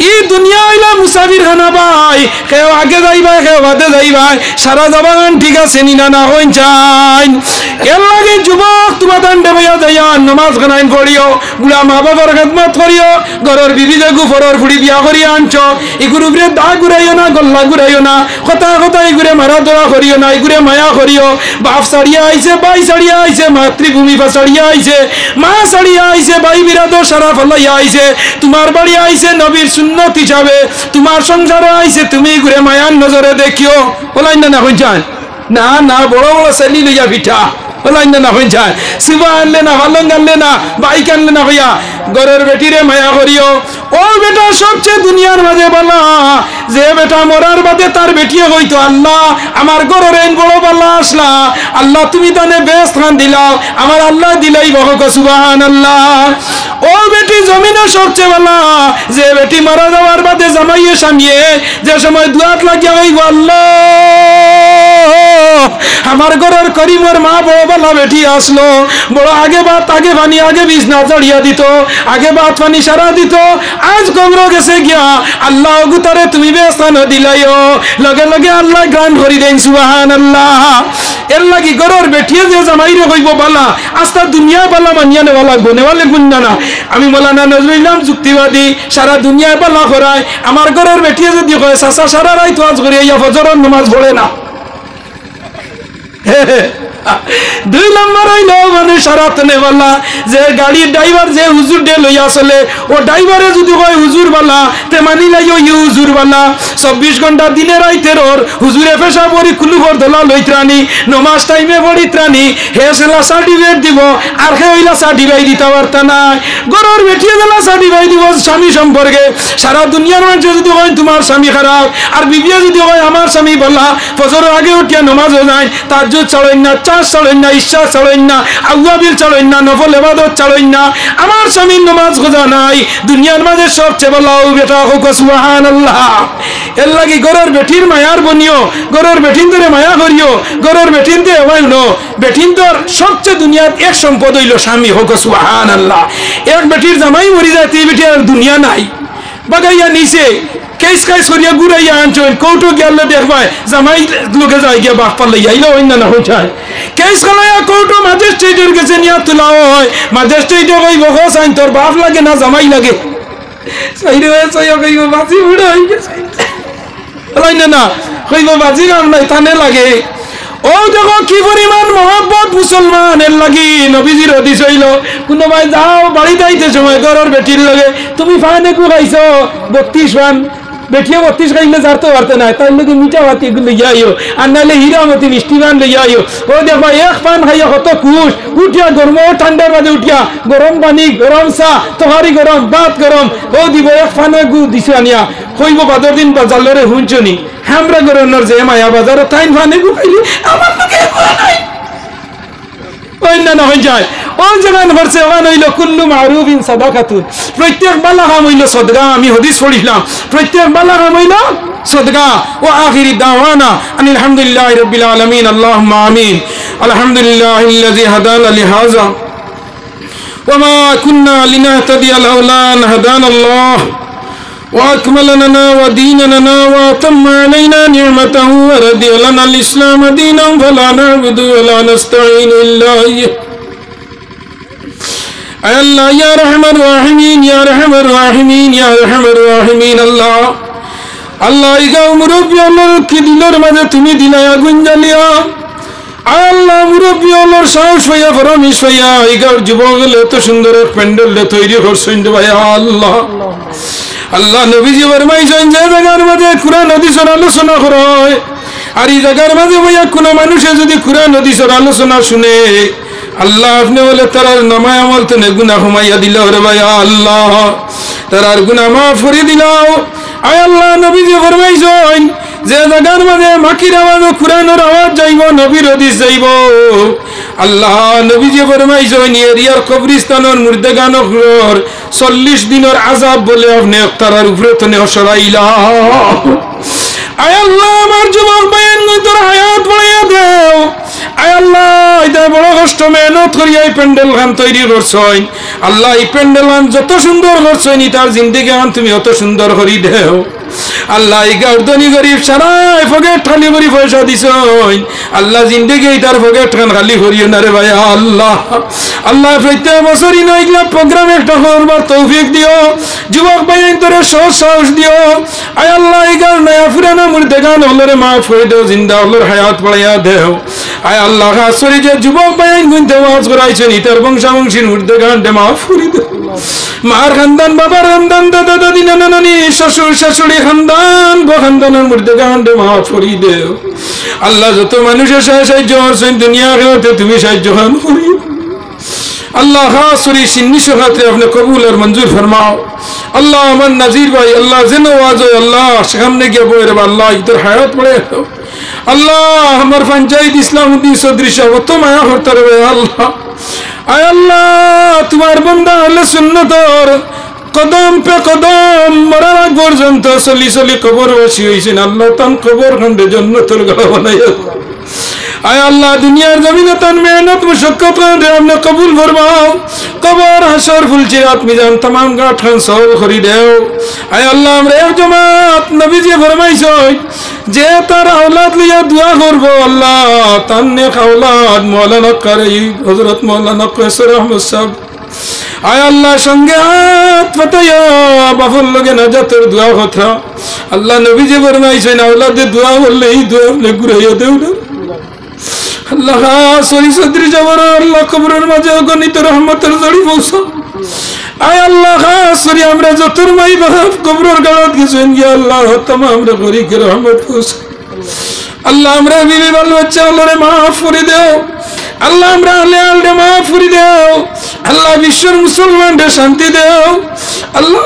ये दुनिया इला मुसाफिर खाना भाई केव आगे जाई भाई केव बादे जाई भाई सारा जबान ठीक আছে নি না হইন চাই এর লাগে যুবক তোমার দণ্ডে ভাইয়া যাইয়া নামাজ গানাইন পড়িও বুড়া মা বাবার খেদমত করিও ঘরের বিবিদে গুফরর ফুড়ি বিয়া করি আনছো এগুর উপরে দা ঘুরাইও না গল্লা ঘুরাইও না কথা কথা এগুরে মারা ধরা করিও না এগুরে মায়া করিও বাপ সাড়িয়া আইছে ভাই সাড়িয়া আইছে মাতৃভূমি বা সাড়িয়া আইছে মা সাড়িয়া আইছে ভাই বিরাদর সারা ফলাইয়া আইছে তোমার বাড়ি আইছে নবীর সুন্নত হিসাবে তোমার সংসারে আইছে তুমি এগুরে মায়ার নজরে দেখিও বলাইন না হই যায় না না বড় বড় সেলি লইয়া পিঠা বলাইন না হই যায় সিবা আনলে না ভালং আনলে না বাইক আনলে না হইয়া ঘরের বেটিরে মায়া করিও ও বেটা সবচেয়ে দুনিয়ার মাঝে বলা যে বেটা মরার বাদে তার বেটিয়ে হইতো আল্লাহ আমার ঘরের এন বড় পাল্লা আসলা আল্লাহ তুমি তানে বেশ খান দিলাও আমার আল্লাহ দিলাই বহক সুবহানাল্লাহ ও বেটি জমিনে সবচেয়ে বলা যে বেটি মারা যাওয়ার বাদে জামাইয়ে স্বামীয়ে যে সময় দুয়াত লাগিয়া হইব আল্লাহ আমার ঘরের করিমর মা বড় বেলা বেটি আসলো বড় আগে ভাত আগে পানি আগে বিছনা চড়িয়া দিত আগে ভাত পানি সারা দিত আজ কবর গেছে গিয়া আল্লাহ গুতারে তুমি বেস্তান দিলাইও লগে লগে আল্লাহ গান করি দেন সুবহানাল্লাহ এর লাগি ঘরের বেটিয়ে যে জামাইরে কইব বালা আস্তা দুনিয়া বালা মানিয়া নেওয়া লাগবো নেওয়া লাগবো না আমি মাওলানা নজরুল ইসলাম যুক্তিবাদী সারা দুনিয়া বালা করায় আমার ঘরের বেটিয়ে যদি কয় চাচা সারা রাত ওয়াজ করি ইয়া ফজরের নামাজ পড়ে না দুই নম্বর হইল মানে সারাতনে বালা যে গাড়ির ড্রাইভার যে হুজুর ডে লইয়া চলে ও ড্রাইভারে যদি কয় হুজুর বালা তে মানি লাইও ইউ হুজুর বালা 24 ঘন্টা দিনে রাইতের ওর হুজুরে পেশা পড়ি কুলুফর দলা লইত্রানি নমাজ টাইমে পড়িত্রানি হে সেলা সার্টিফিকেট দিব আর হে হইলা সার্টিফিকেট দিতে পারতা না গরর বেটিয়ে দিলা সার্টিফিকেট দিব স্বামী সম্পর্কে সারা দুনিয়ার মানুষ যদি কয় তোমার স্বামী খারাপ আর বিবিয়া যদি কয় আমার স্বামী বালা ফজরের আগে উঠিয়া নামাজও যায় তাহাজ্জুদ চলেন না চাষ চলেন না ইশা চলেন না আউয়াবিল চলেন না নফল ইবাদত চলেন না আমার স্বামীর নামাজ খোঁজা নাই দুনিয়ার মাঝে সবচেয়ে বড় বেটা হোক সুবহানাল্লাহ এর লাগি ঘরের বেটির মায়ার বনিও ঘরের বেটিন ধরে মায়া করিও ঘরের বেটিন দিয়ে হইলো বেটিন তোর সবচেয়ে দুনিয়ার এক সম্পদ হইল স্বামী হোক সুবহানাল্লাহ এক বেটির জামাই মরি যায় তুই বেটি আর দুনিয়া নাই বাগাইয়া নিছে কেস কাইস করিয়া ঘুরাইয়া আনছেন কৌটো গেলে দেখবাই জামাই লোকে যায় গিয়া বাপ পাল্লাই আইলো অন্য না হয়ে যায় কেস কলাইয়া কৌটো ম্যাজিস্ট্রেটের কাছে নিয়ে তোলা হয় ম্যাজিস্ট্রেটে কইব হোস আইন তোর বাপ লাগে না জামাই লাগে সাইরে সাইয়া কইব বাজি উড়ে হই গেছে বলাই না কইব বাজি কাম নাই তানে লাগে ও দেখো কি পরিমাণ মহব্বত মুসলমানের লাগি নবীজির হাদিস হইল কোন ভাই যাও বাড়ি যাইতে সময় ঘরের বেটির লগে তুমি ফানে কো খাইছো 32 ফান বেটিয়ে 32 খাইলে যারতে পারতে না তাই লগে মিঠা ভাত এগুলো লইয়া আইও আর নাইলে হীরামতি মিষ্টি পান লইয়া আইও ও দেখো এক পান খাইয়া কত খুশ উঠিয়া গরম ঠান্ডার মাঝে উঠিয়া গরম পানি গরম চা তহারি গরম ভাত গরম ও দিব এক পানে গু দিছে আনিয়া কইব বাদর দিন বাজারে হুঁচনি আমরা গরনের যে মায়া বাজারে তাইন ফানে গু খাইলি আমার লগে নাই অন্য হয়ে যায় ও জায়গায় ভরছে ওখান হইল কুল্লু মারুফিন সাদাকাতুন প্রত্যেক বালা কাম হইল সদকা আমি হাদিস পড়িলাম প্রত্যেক বালা কাম হইল সদকা ওয়া আখিরি দাওয়ানা আনিল হামদুলিল্লাহি রাব্বিল আলামিন আল্লাহুম্মা আমিন আলহামদুলিল্লাহিল্লাযী হাদানা লিহাযা ওয়া মা কুন্না লিনাহতাদিয়া লাউলা আন হাদানাল্লাহ وأكمل لنا وديننا وأتم علينا نعمته ورضي لنا الإسلام دينا فلا نعبد ولا نستعين إلا إياه الله يا رحم الراحمين يا رحم الراحمين يا رحم الراحمين الله الله إيقاو مربي الله كدلر ماذا تمي دلا يا گنجاليا আল্লাহ মুরব্বী আল্লাহর সাহস ভাইয়া ফরমিশ ভাইয়া ইগার যুবকগুলো এত সুন্দর এক প্যান্ডেল তৈরি করছেন ভাইয়া আল্লাহ আল্লাহ নবীজি ফরমাইছেন যে জায়গার মধ্যে কুরআন হাদিসের আলোচনা করা হয় আর এই জায়গার মধ্যে ভাইয়া কোনো মানুষে যদি কুরআন হাদিসের আলোচনা শুনে আল্লাহ আপনি বলে তার নামায় আমল তো গুনাহ কমাইয়া দিল রে ভাইয়া আল্লাহ তার গুনাহ মাফ করে দিলাও আয় আল্লাহ নবীজি ফরমাইছেন যে জায়গার মধ্যে মাকির আওয়াজ ও কুরআনের আওয়াজ যাইব নবীর হাদিস যাইব আল্লাহ নবীজি ফরমাইছেন এরিয়ার কবরিস্তানের মুর্দাগানর 40 দিনের আযাব বলে আপনি একতারার উপরে তনে সরাইলা আয় আল্লাহ আমার যুবক ভাইয়ের তোর হায়াত বাড়াইয়া দাও আয় আল্লাহ এটা বড় কষ্ট মেহনত করি এই প্যান্ডেল খান তৈরি করছই আল্লাহ এই প্যান্ডেল খান যত সুন্দর করছই তার জিন্দেগি খান তুমি অত সুন্দর করি দেও আল্লাহ এই গার্দনি গরিব সারাই ফকেট খালি করি পয়সা দিছই আল্লাহ জিন্দেগি তার ফকেট খান খালি করিও না রে ভাই আল্লাহ আল্লাহ প্রত্যেক বছরই না এগুলা প্রোগ্রাম একটা করবার তৌফিক দিও যুবক ভাই তোরে সাহস দিও আয় আল্লাহ এই গান নয়া ফুরানা মুর্দেগান হলরে মাফ করে দেও জিন্দা হলর হায়াত বাড়াইয়া দেও আয় আল্লাহ খাসরি যে যুবক ভাই গুনতে ওয়াজ করাইছেন ইতার বংশাবংশীর মুর্দেগান দে মাফ করে দেও মার খানদান বাবার খানদান দাদা দাদি নানা নানি শ্বশুর শাশুড়ি খানদান খানদানের মুর্দেগান দে মাফ করে দেও আল্লাহ যত মানুষের সাহায্য করছেন দুনিয়া খেতে তুমি সাহায্য খান করি আল্লাহ খাসরি সিন্নি সহাতে আপনি কবুল আর মঞ্জুর ফরমাও আল্লাহ আমার নাজির ভাই আল্লাহ যেন আওয়াজ হয় আল্লাহ সামনে গিয়ে বইরে আল্লাহ ইতর হায়াত পড়ে আল্লাহ আমার পঞ্চায়েত ইসলামউদ্দিন চৌধুরী সাহেব তো মায়া করতে হবে আল্লাহ আয় আল্লাহ তোমার বান্দা আল্লাহ সুন্নতর কদম পে কদম মরার আগ পর্যন্ত চলি চলি কবরবাসী হয়েছেন আল্লাহ তান কবর খন্ডে জান্নাতের গলা বানাইয়া আয় আল্লাহ দুনিয়ার জমিনে তান মেহনত মুশক্কত করে আপনি কবুল ফরমাও কবর হাসর ফুলচিরাত মিজান तमाम গাঠ খান সওয়াল করি দেও আয় আল্লাহ আমরা এক জামাত নবীজি ফরমাইছেন যে তার আওলাদ লিয়া দোয়া করব আল্লাহ তার নেক আওলাদ মাওলানা কারি হযরত মাওলানা কায়সার আহমদ সাহেব আয় আল্লাহ সঙ্গে হাত পাতায়া বাফর লগে নাজাতের দোয়া কথা আল্লাহ নবীজি ফরমাইছেন আওলাদের দোয়া করলে এই দোয়া আপনি ঘুরাইয়া দেও না আল্লাহ সরি সদরি জবর আল্লাহ কবরের মাঝে অগণিত রহমতের জড়ি পৌঁছা আয় আল্লাহ সরি আমরা যতর মাই বাপ কবরের গাড়াত গেছেন গিয়ে আল্লাহ তমাম আমরা গরিকে রহমত পৌঁছা আল্লাহ আমরা বিবি বাল বাচ্চা আল্লাহরে মাফ করে দেও আল্লাহ আমরা আলে আলরে মাফ করে দেও আল্লাহ বিশ্বের মুসলমানদের শান্তি দেও আল্লাহ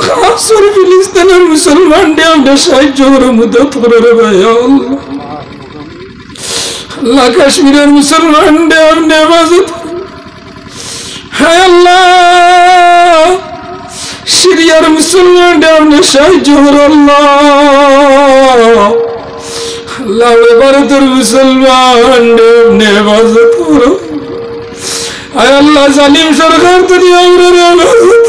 সরি ফিলিস্তিনের মুসলমানদের আমরা সাহায্য করে মদত করে রে ভাই আল্লাহ আল্লাহ কাশ্মীরের মুসলমান দে আপনি হেফাজত হায় আল্লাহ সিরিয়ার মুসলমান দে আপনি সাহায্য আল্লাহ আল্লাহ ভারতের মুসলমান দে আপনি হেফাজত হায় আল্লাহ জালিম সরকার তুমি আমরা হেফাজত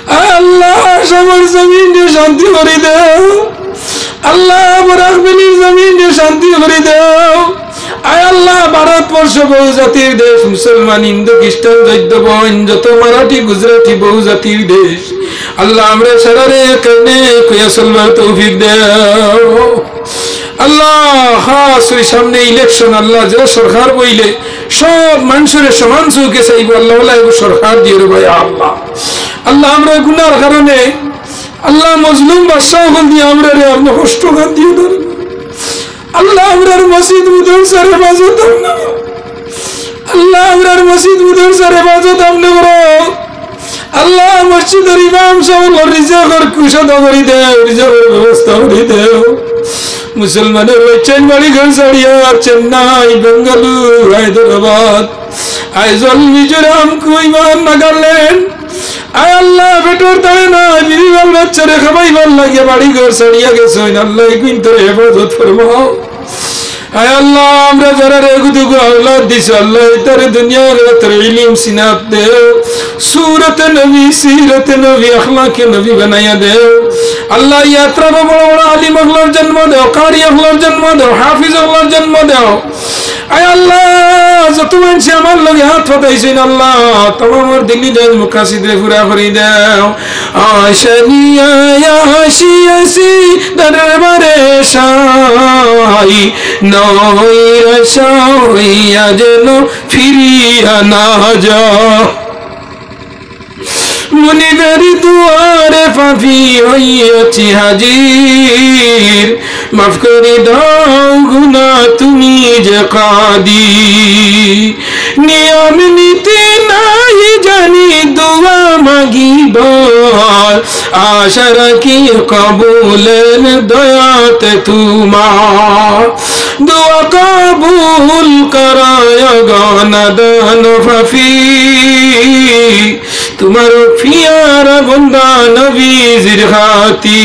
হায় আল্লাহ সবার জমিন দিয়ে শান্তি করে দেও আল্লাহ বরাকবিলির জমিনে শান্তি করে দাও আয় আল্লাহ ভারতবর্ষ বহু জাতির দেশ মুসলমান হিন্দু খ্রিস্টান জৈন বৈন যত মারাঠি গুজরাটি বহু জাতির দেশ আল্লাহ আমরা সারারে কানে কইয়া চলবার তৌফিক দাও আল্লাহ খাস ওই সামনে ইলেকশন আল্লাহ যে সরকার বইলে সব মানুষের সমান চৌকে চাইব আল্লাহ সরকার দিয়ে রে ভাই আল্লাহ আল্লাহ আমরা গুনার কারণে আল্লাহ মজলুম বাদশাহ হল দিয়ে আমরা রে আপনি কষ্ট কর দিয়ে ধরে আল্লাহ আমরার মসজিদ মুদরসার হেফাজত আপনি আল্লাহ আমরার মসজিদ মুদরসার হেফাজত আপনি করো আল্লাহ মসজিদের ইমাম সাহেব রিজাকের কুশাদা করে দেও রিজাকের ব্যবস্থা করে দেও মুসলমানের চেন বাড়ি ঘর ছাড়িয়া চেন্নাই বেঙ্গালুরু হায়দ্রাবাদ আইজল মিজোরাম কুইমান নাগাল্যান্ড আয় আল্লাহ বেটোর দাঁড়ে না বিবি বাল বাচ্চারে খাবাইবার লাগে বাড়ি ঘর ছাড়িয়া গেছেন আল্লাহ কিন্তু হেফাজত ফরমাও আয় আল্লাহ আমরা যারা রেগুদুগু আওলাদ দিছে আল্লাহ তারে দুনিয়ার রাতের ইলম সিনাত দেও সুরতে নবী সিরতে নবী আখলাকে নবী বানাইয়া দেও আল্লাহ ইয়াত্রা বড় বড় আলিম আখলার জন্ম দেও কারি আখলার জন্ম দেও হাফিজ আখলার জন্ম দেও আয় আল্লাহ যত মানুষ আমার লগে হাত পাতাইছেন আল্লাহ তোমার দিল্লি জাজ মুকাসিদে পুরা করে দাও আশানিয়া হাসিয়াসি দরবারে শাই নই রশাইয়া যেন ফিরিয়া না যাও মুনিবের দুয়ারে পাপি হইয়াছি হাজির মাফ করে দাও গুনাহ তুমি যে কাদির নিয়ম নীতি নাই জানি দোয়া মাগিবার আশা রাখি কবুলের দয়াতে তোমার দোয়া কবুল করায় গনাদান ফাফি তোমার পিয়ারা গন্দা নবীজির খাতি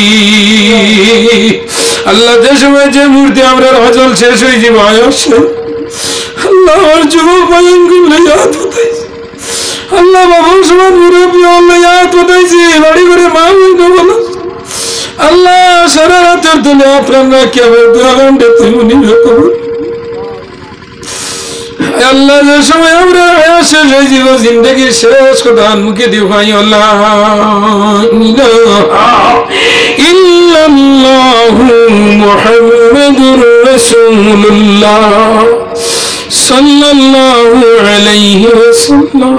আল্লাহ যে সময় যে মুহূর্তে আমরা হজল শেষ হয়ে যাবো আসে আল্লাহ আমার যুবক ভাইগুলো ইয়াদ হতাইছে আল্লাহ বাবুর সমান মুরব্বী আল্লাহ ইয়াদ হতাইছে বাড়ি করে মা হইল বলো আল্লাহ সারা রাতের দলে আপনারা কেমন দোয়া ঘন্টা তুমি কবুল আল্লাহ যে সময় আমরা শেষ হয়ে যাব জিন্দগির শেষ কথা মুখে দিও ভাই আল্লাহ ইল্লাল্লাহু মুহাম্মাদুর রাসূলুল্লাহ সাল্লাল্লাহু আলাইহি ওয়াসাল্লাম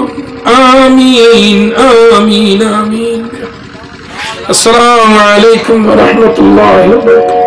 আমিন আমিন আমিন আসসালামু আলাইকুম ওয়া রাহমাতুল্লাহি ওয়া বারাকাতুহু